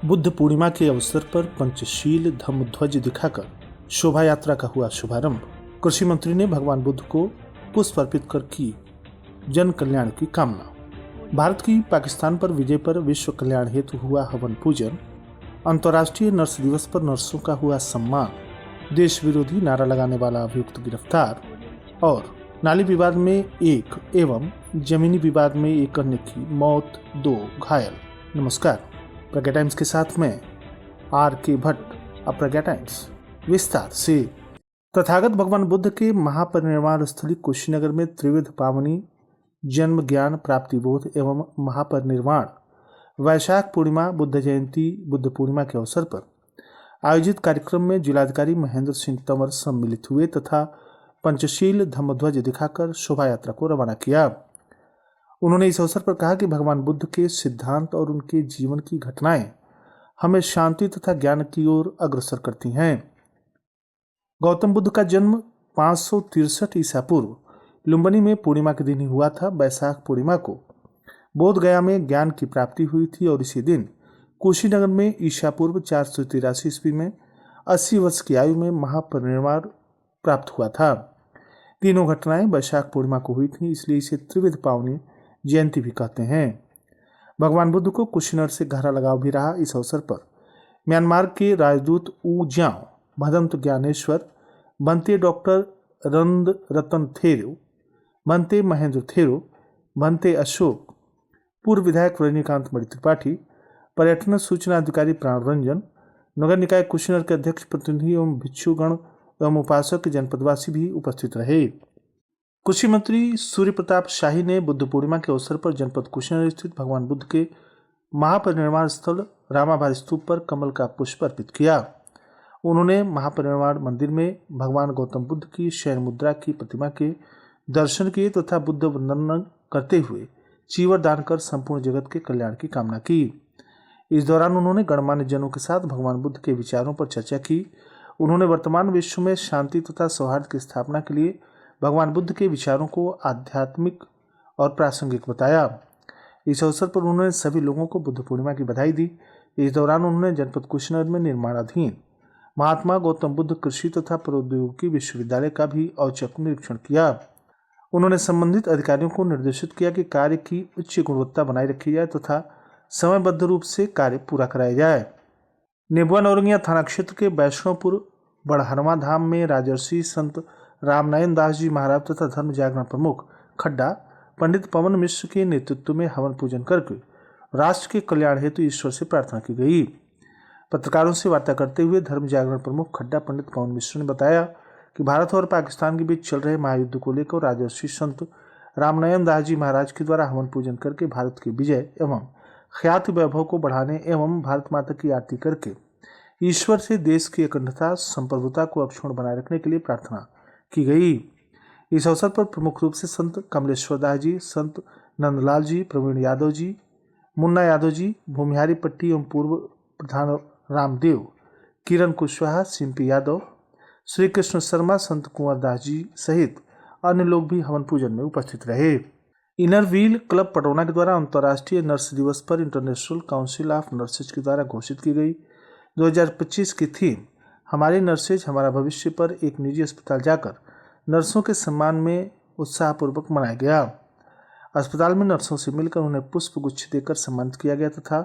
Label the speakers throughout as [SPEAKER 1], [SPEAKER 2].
[SPEAKER 1] बुद्ध पूर्णिमा के अवसर पर पंचशील धम्म ध्वज दिखाकर शोभा यात्रा का हुआ शुभारंभ। कृषि मंत्री ने भगवान बुद्ध को पुष्प अर्पित कर की जन कल्याण की कामना। भारत की पाकिस्तान पर विजय पर विश्व कल्याण हेतु हुआ हवन पूजन। अंतर्राष्ट्रीय नर्स दिवस पर नर्सों का हुआ सम्मान। देश विरोधी नारा लगाने वाला अभियुक्त गिरफ्तार। और नाली विवाद में एक एवं जमीनी विवाद में एक अन्य की मौत, 2 घायल। नमस्कार, प्रज्ञा टाइम्स के साथ में आर के भट्ट। अब प्रज्ञा टाइम्स विस्तार से। तथागत भगवान बुद्ध के महापरिनिर्वाण स्थली कुशीनगर में त्रिविध पावनी जन्म, ज्ञान, प्राप्ति, बोध एवं महापरिनिर्वाण वैशाख पूर्णिमा, बुद्ध जयंती, बुद्ध पूर्णिमा के अवसर पर आयोजित कार्यक्रम में जिलाधिकारी महेंद्र सिंह तंवर सम्मिलित हुए तथा पंचशील धम्मध्वज दिखाकर शोभा यात्रा को रवाना किया। उन्होंने इस अवसर पर कहा कि भगवान बुद्ध के सिद्धांत और उनके जीवन की घटनाएं हमें शांति तथा ज्ञान की ओर अग्रसर करती हैं। गौतम बुद्ध का जन्म 563 ईसा पूर्व लुम्बिनी में पूर्णिमा के दिन ही हुआ था। वैशाख पूर्णिमा को बोध गया में ज्ञान की प्राप्ति हुई थी और इसी दिन कुशीनगर में ईसा पूर्व 483 ईस्वी में 80 वर्ष की आयु में महापरिनिर्वाण प्राप्त हुआ था। तीनों घटनाएं वैशाख पूर्णिमा को हुई थी, इसलिए इसे त्रिविध पावनी जयंती भी कहते हैं। भगवान बुद्ध को कुशीनगर से गहरा लगाव भी रहा। इस अवसर पर म्यांमार के राजदूत ऊ ज्याओ, भदंत ज्ञानेश्वर, बनते डॉक्टर रंद रतन थेरो, बनते महेंद्र थेरो, बनते अशोक, पूर्व विधायक रजनीकांत मणि त्रिपाठी, पर्यटन सूचना अधिकारी प्राण रंजन, नगर निकाय कुशीनगर के अध्यक्ष प्रतिनिधि एवं भिक्षुगण एवं उपासक के जनपदवासी भी उपस्थित रहे। कृषि मंत्री सूर्य प्रताप शाही ने बुद्ध पूर्णिमा के अवसर पर जनपद कुशीनगर स्थित भगवान बुद्ध के महापरिनिर्वाण स्थल रामाभार स्तूप पर कमल का पुष्प अर्पित किया। उन्होंने महापरिनिर्वाण मंदिर में भगवान गौतम बुद्ध की शयन मुद्रा की प्रतिमा के दर्शन किए तथा बुद्ध वंदन करते हुए चीवर दान कर संपूर्ण जगत के कल्याण की कामना की। इस दौरान उन्होंने गणमान्य जनों के साथ भगवान बुद्ध के विचारों पर चर्चा की। उन्होंने वर्तमान विश्व में शांति तथा सौहार्द की स्थापना के लिए भगवान बुद्ध के विचारों को आध्यात्मिक और प्रासंगिक बताया। इस अवसर पर उन्होंने सभी लोगों को बुद्ध पूर्णिमा की बधाई दी। इस दौरान उन्होंने जनपद कुशीनगर में निर्माणाधीन महात्मा गौतम बुद्ध कृषि तथा प्रौद्योगिकी विश्वविद्यालय का भी औचक निरीक्षण किया। उन्होंने संबंधित अधिकारियों को निर्देशित किया कि कार्य की उच्च गुणवत्ता बनाए रखी जाए तथा समयबद्ध रूप से कार्य पूरा कराया जाए। नेबुआ नौरंगिया थाना क्षेत्र के वैष्णवपुर बड़हरवा धाम में राजर्षि संत रामनारायण दास जी महाराज तथा धर्म जागरण प्रमुख खड्डा पंडित पवन मिश्र के नेतृत्व में हवन पूजन करके राष्ट्र के कल्याण हेतु ईश्वर से प्रार्थना की गई। पत्रकारों से वार्ता करते हुए धर्म जागरण प्रमुख खड्डा पंडित पवन मिश्र ने बताया कि भारत और पाकिस्तान के बीच चल रहे महायुद्ध को लेकर राजर्षि संत रामनारायण दास जी महाराज के द्वारा हवन पूजन करके भारत की विजय एवं ख्याति वैभव को बढ़ाने एवं भारत माता की आरती करके ईश्वर से देश की अखंडता संप्रभुता को अक्षुण्ण बनाए रखने के लिए प्रार्थना की गई। इस अवसर पर प्रमुख रूप से संत कमलेश्वर दास जी, संत नंदलाल जी, प्रवीण यादव जी, मुन्ना यादव जी, भूमिहारी पट्टी एवं पूर्व प्रधान रामदेव, किरण कुशवाहा, सिंपी यादव, श्री कृष्ण शर्मा, संत कुंवर दास जी सहित अन्य लोग भी हवन पूजन में उपस्थित रहे। इनर व्हील क्लब पटौना के द्वारा अंतर्राष्ट्रीय नर्स दिवस पर इंटरनेशनल काउंसिल ऑफ नर्सेज के द्वारा घोषित की गई 2025 की थीम हमारी नर्सेज हमारा भविष्य पर एक निजी अस्पताल जाकर नर्सों के सम्मान में उत्साहपूर्वक मनाया गया। अस्पताल में नर्सों से मिलकर उन्हें पुष्प गुच्छ देकर सम्मानित किया गया तथा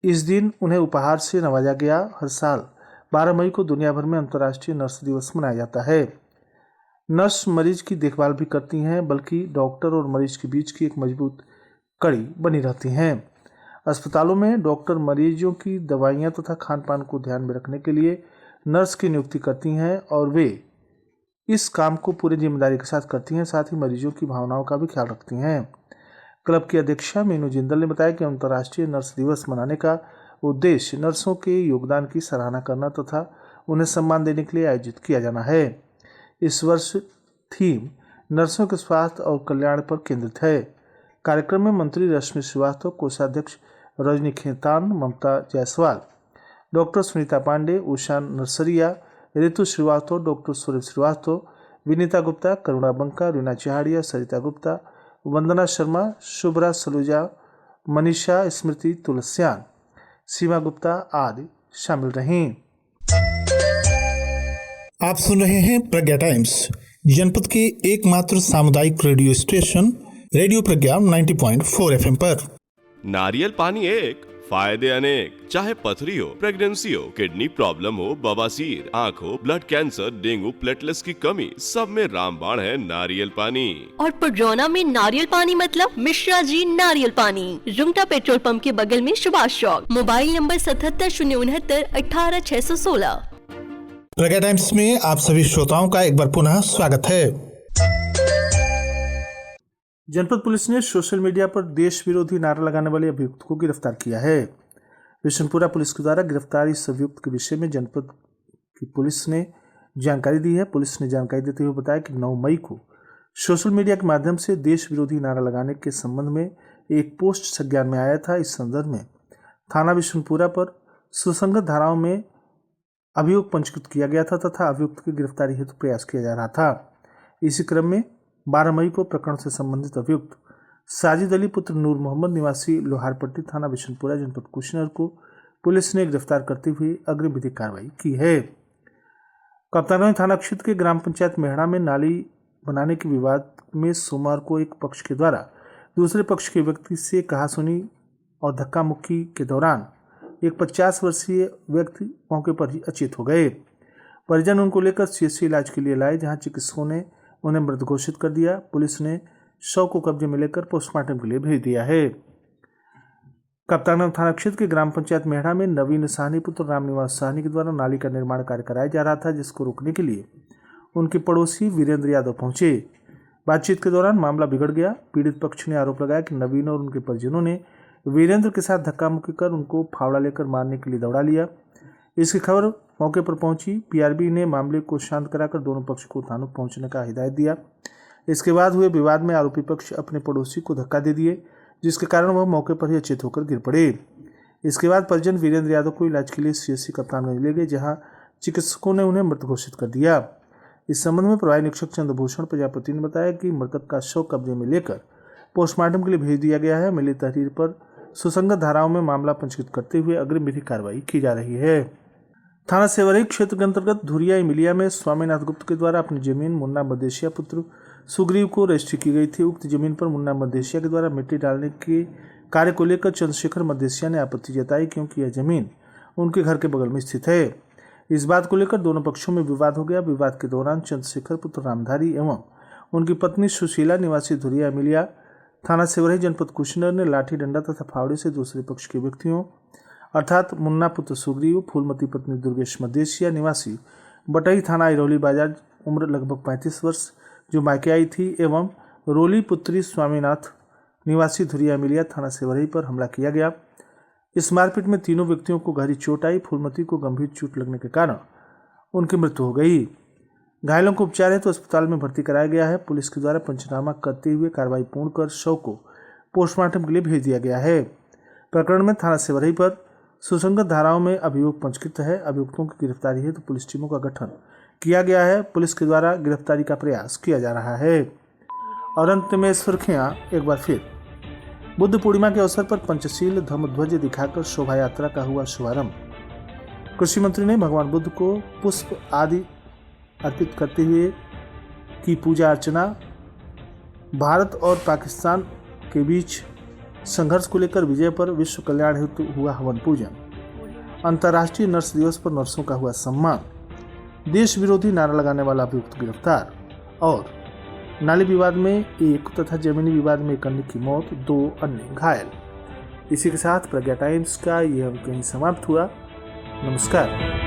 [SPEAKER 1] इस दिन उन्हें उपहार से नवाजा गया। हर साल 12 मई को दुनिया भर में अंतर्राष्ट्रीय नर्स दिवस मनाया जाता है। नर्स मरीज की देखभाल भी करती हैं, बल्कि डॉक्टर और मरीज के बीच की एक मजबूत कड़ी बनी रहती हैं। अस्पतालों में डॉक्टर मरीजों की दवाइयां तथा खान पान को ध्यान में रखने के लिए नर्स की नियुक्ति करती हैं और वे इस काम को पूरी जिम्मेदारी के साथ करती हैं, साथ ही मरीजों की भावनाओं का भी ख्याल रखती हैं। क्लब की अध्यक्षा मीनू जिंदल ने बताया कि अंतर्राष्ट्रीय नर्स दिवस मनाने का उद्देश्य नर्सों के योगदान की सराहना करना तथा उन्हें सम्मान देने के लिए आयोजित किया जाना है। इस वर्ष थीम नर्सों के स्वास्थ्य और कल्याण पर केंद्रित है। कार्यक्रम में मंत्री रश्मि श्रीवास्तव, कोषाध्यक्ष रजनी खेतान, ममता जायसवाल, डॉक्टर सुनीता पांडे, उषा नरसरिया, ऋतु श्रीवास्तव, डॉक्टर सूरज श्रीवास्तव, विनीता गुप्ता, करुणा बंका, रीना चहाड़िया, सरिता गुप्ता, वंदना शर्मा, शुभ्रा सलूजा, मनीषा, स्मृति, तुलस्यान, सीमा गुप्ता आदि शामिल रहीं।
[SPEAKER 2] आप सुन रहे हैं प्रज्ञा टाइम्स, जनपद के एकमात्र सामुदायिक रेडियो स्टेशन रेडियो प्रज्ञा 90.4 FM पर।
[SPEAKER 3] नारियल पानी एक, फायदे अनेक। चाहे पथरी हो, प्रेगनेंसी हो, किडनी प्रॉब्लम हो, बवासीर, आँख हो, ब्लड कैंसर, डेंगू, प्लेटलेट्स की कमी, सब में रामबाण है नारियल पानी।
[SPEAKER 4] और पुडरौना में नारियल पानी मतलब मिश्रा जी नारियल पानी, रुंगटा पेट्रोल पंप के बगल में Subhash Chowk. Mobile number 77 069 18 616।
[SPEAKER 2] Pragya Times में आप सभी श्रोताओं का एक बार पुनः स्वागत है।
[SPEAKER 1] जनपद पुलिस ने सोशल मीडिया पर देश विरोधी नारा लगाने वाले अभियुक्त को गिरफ्तार किया है। विशनपुरा पुलिस के द्वारा गिरफ्तार इस अभियुक्त के विषय में जनपद की पुलिस ने जानकारी दी है। पुलिस ने जानकारी देते हुए बताया कि 9 मई को सोशल मीडिया के माध्यम से देश विरोधी नारा लगाने के संबंध में एक पोस्ट संज्ञान में आया था। इस संदर्भ में थाना विशनपुरा पर सुसंगत धाराओं में अभियोग पंजीकृत किया गया था तथा अभियुक्त की गिरफ्तारी हेतु प्रयास किया जा रहा था। इसी क्रम में 12 मई को प्रकरण से संबंधित अभियुक्त साजिद अली पुत्र नूर मोहम्मद निवासी लोहारपट्टी थाना विशनपुरा जनपद कुशीनगर को पुलिस ने गिरफ्तार करते हुए अग्रिम विधिक कार्रवाई की है। कप्तानगंज थाना क्षेत्र के ग्राम पंचायत मेहड़ा में नाली बनाने के विवाद में सोमवार को एक पक्ष के द्वारा दूसरे पक्ष के व्यक्ति से कहासुनी और धक्का मुक्की के दौरान एक 50 वर्षीय व्यक्ति मौके पर ही अचेत हो गए। परिजन उनको लेकर सीएचसी इलाज के लिए लाए, जहां चिकित्सकों ने उन्हें मृत घोषित कर दिया। पुलिस ने शव को कब्जे में लेकर पोस्टमार्टम के लिए भेज दिया है। कप्तानगंज थाना क्षेत्र के ग्राम पंचायत मेहड़ा में नवीन साहनी पुत्र रामनिवास साहनी के द्वारा नाली का निर्माण कार्य कराया जा रहा था, जिसको रोकने के लिए उनके पड़ोसी वीरेंद्र यादव पहुंचे। बातचीत के दौरान मामला बिगड़ गया। पीड़ित पक्ष ने आरोप लगाया कि नवीन और उनके परिजनों ने वीरेंद्र के साथ धक्का मुक्की कर उनको फावड़ा लेकर मारने के लिए दौड़ा लिया। इसकी खबर मौके पर पहुंची पीआरबी ने मामले को शांत कराकर दोनों पक्ष को थाना पहुंचने का हिदायत दिया। इसके बाद हुए विवाद में आरोपी पक्ष अपने पड़ोसी को धक्का दे दिए, जिसके कारण वह मौके पर ही अचेत होकर गिर पड़े। इसके बाद परिजन वीरेंद्र यादव को इलाज के लिए सीएचसी कप्तानगंज ले गए, जहां चिकित्सकों ने उन्हें मृत घोषित कर दिया। इस संबंध में प्रभारी निरीक्षक चंद्रभूषण प्रजापति ने बताया कि मृतक का शव कब्जे में लेकर पोस्टमार्टम के लिए भेज दिया गया है। मिली तहरीर पर सुसंगत धाराओं में मामला पंजीकृत करते हुए अग्रिम विधिक कार्रवाई की जा रही है। थाना सेवरही क्षेत्र के अंतर्गत धुरिया इमिलिया में स्वामीनाथ गुप्त के द्वारा अपनी जमीन मुन्ना मदेशिया पुत्र सुग्रीव को रजिस्ट्री की गई थी। उक्त जमीन पर मुन्ना मदेशिया के द्वारा मिट्टी डालने के कार्य को लेकर चंद्रशेखर मदेशिया ने आपत्ति जताई, क्योंकि यह जमीन उनके घर के बगल में स्थित है। इस बात को लेकर दोनों पक्षों में विवाद हो गया। विवाद के दौरान चंद्रशेखर पुत्र रामधारी एवं उनकी पत्नी सुशीला निवासी धुरिया इमिलिया थाना सेवरही जनपद कुशीनगर ने लाठी डंडा तथा फावड़े से दूसरे पक्ष के व्यक्तियों अर्थात मुन्ना पुत्र सुग्रीव, फूलमती पत्नी दुर्गेश मदेशिया निवासी बटही थाना इरौली बाजार, उम्र लगभग 35 वर्ष, जो मायके आई थी, एवं रोली पुत्री स्वामीनाथ निवासी धुरिया मिलिया थाना सेवरही पर हमला किया गया। इस मारपीट में तीनों व्यक्तियों को गहरी चोट आई। फूलमती को गंभीर चोट लगने के कारण उनकी मृत्यु हो गई। घायलों को उपचार हेतु अस्पताल में भर्ती कराया गया है। पुलिस के द्वारा पंचनामा करते हुए कार्रवाई पूर्ण कर शव को पोस्टमार्टम के लिए भेज दिया गया है। प्रकरण में थाना सेवरही पर सुसंगत धाराओं में अभियोग पंजीकृत है। अभियुक्तों की गिरफ्तारी हेतु पुलिस टीमों का गठन किया गया है। पुलिस के द्वारा गिरफ्तारी का प्रयास किया जा रहा है। और अंत में सुर्खियां एक बार फिर। बुद्ध पूर्णिमा के अवसर पर पंचशील धम्मध्वज दिखाकर शोभा यात्रा का हुआ शुभारंभ। कृषि मंत्री ने भगवान बुद्ध को पुष्प आदि अर्पित करते हुए की पूजा अर्चना। भारत और पाकिस्तान के बीच संघर्ष को लेकर विजय पर विश्व कल्याण हेतु हुआ हवन पूजन। अंतर्राष्ट्रीय नर्स दिवस पर नर्सों का हुआ सम्मान। देश विरोधी नारा लगाने वाला अभियुक्त गिरफ्तार। और नाली विवाद में एक तथा जमीनी विवाद में एक अन्य की मौत, 2 अन्य घायल। इसी के साथ प्रज्ञा टाइम्स का यह अंक यहीं समाप्त हुआ। नमस्कार।